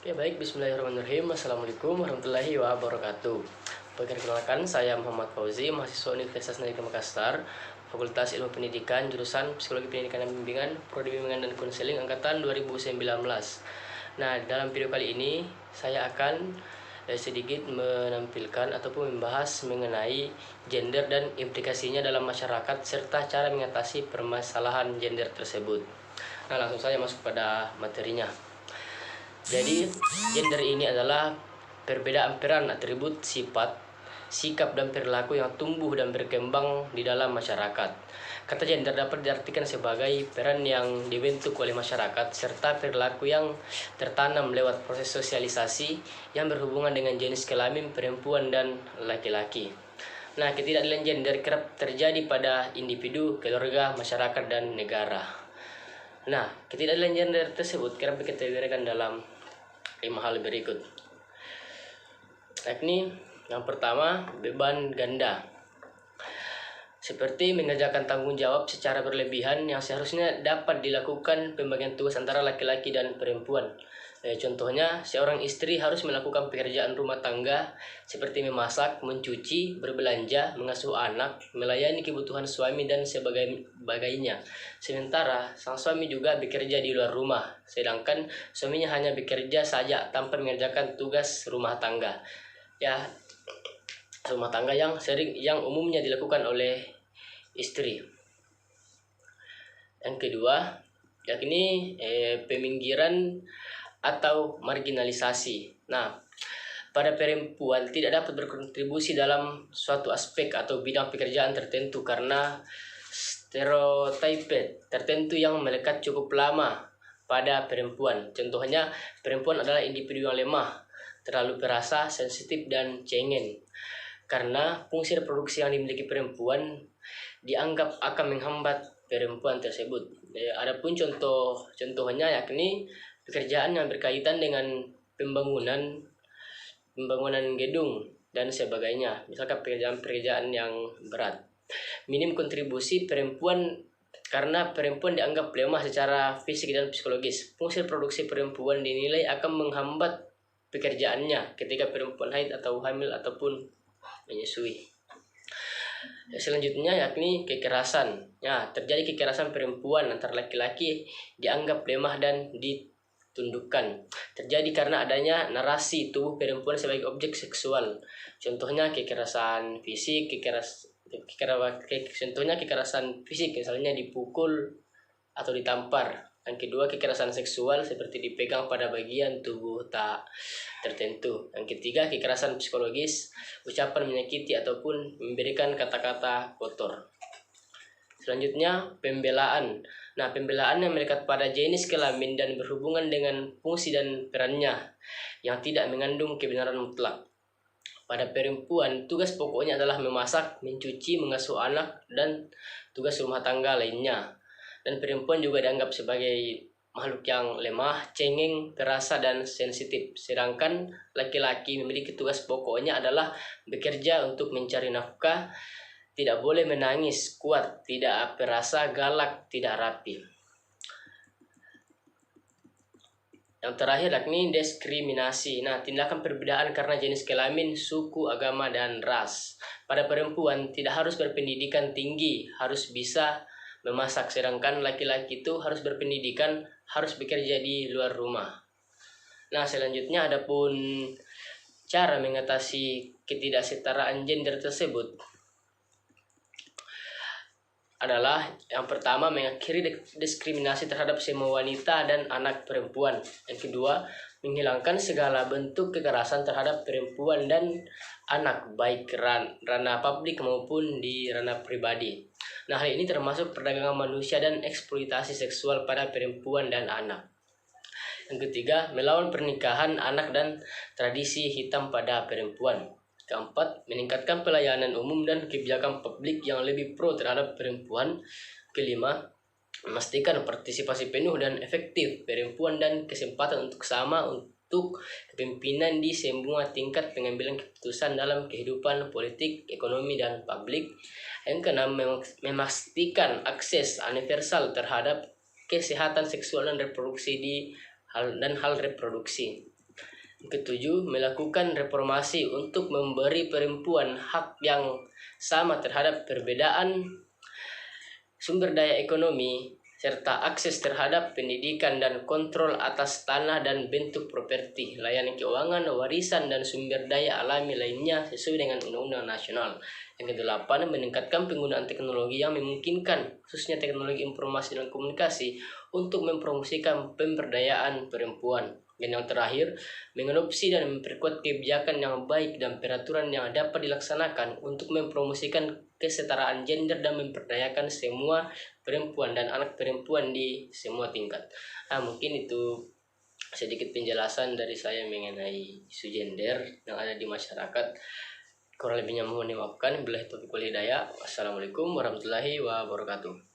Oke, baik. Bismillahirrahmanirrahim. Assalamualaikum warahmatullahi wabarakatuh. Perkenalkan, saya Muhammad Fauzi, mahasiswa Universitas Negeri Makassar, Fakultas Ilmu Pendidikan, jurusan Psikologi Pendidikan dan Bimbingan, Prodi Bimbingan dan Konseling angkatan 2019. Nah, dalam video kali ini saya akan sedikit menampilkan ataupun membahas mengenai gender dan implikasinya dalam masyarakat serta cara mengatasi permasalahan gender tersebut. Nah, langsung saja masuk pada materinya. Jadi, gender ini adalah perbedaan peran, atribut, sifat, sikap, dan perilaku yang tumbuh dan berkembang di dalam masyarakat. Kata gender dapat diartikan sebagai peran yang dibentuk oleh masyarakat serta perilaku yang tertanam lewat proses sosialisasi yang berhubungan dengan jenis kelamin perempuan dan laki-laki. Nah, ketidakadilan gender kerap terjadi pada individu, keluarga, masyarakat, dan negara. Nah, ketidakadilan gender tersebut kerap dikategorikan dalam 5 hal berikut. Yakni yang pertama, beban ganda. Seperti mengerjakan tanggung jawab secara berlebihan yang seharusnya dapat dilakukan pembagian tugas antara laki-laki dan perempuan. Contohnya, seorang istri harus melakukan pekerjaan rumah tangga seperti memasak, mencuci, berbelanja, mengasuh anak, melayani kebutuhan suami, dan sebagainya. Sementara, sang suami juga bekerja di luar rumah, sedangkan suaminya hanya bekerja saja tanpa mengerjakan tugas rumah tangga. Ya, rumah tangga yang umumnya dilakukan oleh istri. Yang kedua, yakni peminggiran atau marginalisasi. Nah, pada perempuan tidak dapat berkontribusi dalam suatu aspek atau bidang pekerjaan tertentu karena stereotipe tertentu yang melekat cukup lama pada perempuan. Contohnya, perempuan adalah individu yang lemah, terlalu perasa, sensitif, dan cengeng. Karena fungsi reproduksi yang dimiliki perempuan dianggap akan menghambat perempuan tersebut. Adapun contohnya yakni pekerjaan yang berkaitan dengan pembangunan gedung dan sebagainya. Misalkan pekerjaan yang berat. Minim kontribusi perempuan karena perempuan dianggap lemah secara fisik dan psikologis. Fungsi reproduksi perempuan dinilai akan menghambat pekerjaannya ketika perempuan haid atau hamil ataupun menyusui. Selanjutnya yakni kekerasan. Ya, terjadi kekerasan perempuan antar laki-laki dianggap lemah dan ditundukkan. Terjadi karena adanya narasi tubuh perempuan sebagai objek seksual. Contohnya kekerasan fisik, contohnya kekerasan fisik, misalnya dipukul atau ditampar. Yang kedua, kekerasan seksual seperti dipegang pada bagian tubuh tak tertentu. Yang ketiga, kekerasan psikologis, ucapan menyakiti ataupun memberikan kata-kata kotor. Selanjutnya, pembelaan. Nah, pembelaan yang melekat pada jenis kelamin dan berhubungan dengan fungsi dan perannya yang tidak mengandung kebenaran mutlak. Pada perempuan, tugas pokoknya adalah memasak, mencuci, mengasuh anak, dan tugas rumah tangga lainnya. Dan perempuan juga dianggap sebagai makhluk yang lemah, cengeng, perasa, dan sensitif. Sedangkan laki-laki memiliki tugas pokoknya adalah bekerja untuk mencari nafkah, tidak boleh menangis, kuat, tidak perasa, galak, tidak rapi. Yang terakhir yakni diskriminasi. Nah, tindakan perbedaan karena jenis kelamin, suku, agama, dan ras. Pada perempuan tidak harus berpendidikan tinggi, harus bisa memasak, sedangkan laki-laki itu harus berpendidikan, harus bekerja di luar rumah. Nah, selanjutnya adapun cara mengatasi ketidaksetaraan gender tersebut adalah yang pertama, mengakhiri diskriminasi terhadap semua wanita dan anak perempuan. Yang kedua, menghilangkan segala bentuk kekerasan terhadap perempuan dan anak, baik ranah publik maupun di ranah pribadi. Nah, hal ini termasuk perdagangan manusia dan eksploitasi seksual pada perempuan dan anak. Yang ketiga, melawan pernikahan anak dan tradisi hitam pada perempuan. Keempat, meningkatkan pelayanan umum dan kebijakan publik yang lebih pro terhadap perempuan. Kelima, memastikan partisipasi penuh dan efektif perempuan dan kesempatan untuk kepemimpinan di semua tingkat pengambilan keputusan dalam kehidupan politik, ekonomi, dan publik. Yang keenam, memastikan akses universal terhadap kesehatan seksual dan reproduksi hal reproduksi. Ketujuh, melakukan reformasi untuk memberi perempuan hak yang sama terhadap perbedaan sumber daya ekonomi, serta akses terhadap pendidikan dan kontrol atas tanah dan bentuk properti, layanan keuangan, warisan, dan sumber daya alami lainnya sesuai dengan undang-undang nasional. Yang kedelapan, meningkatkan penggunaan teknologi yang memungkinkan, khususnya teknologi informasi dan komunikasi, untuk mempromosikan pemberdayaan perempuan. Dan yang terakhir, mengadopsi dan memperkuat kebijakan yang baik dan peraturan yang dapat dilaksanakan untuk mempromosikan kesetaraan gender dan memperdayakan semua perempuan dan anak perempuan di semua tingkat. Mungkin itu sedikit penjelasan dari saya mengenai isu gender yang ada di masyarakat. Kurang lebihnya mohon dimaafkan. Billahi taufiq wal hidayah. Wassalamualaikum warahmatullahi wabarakatuh.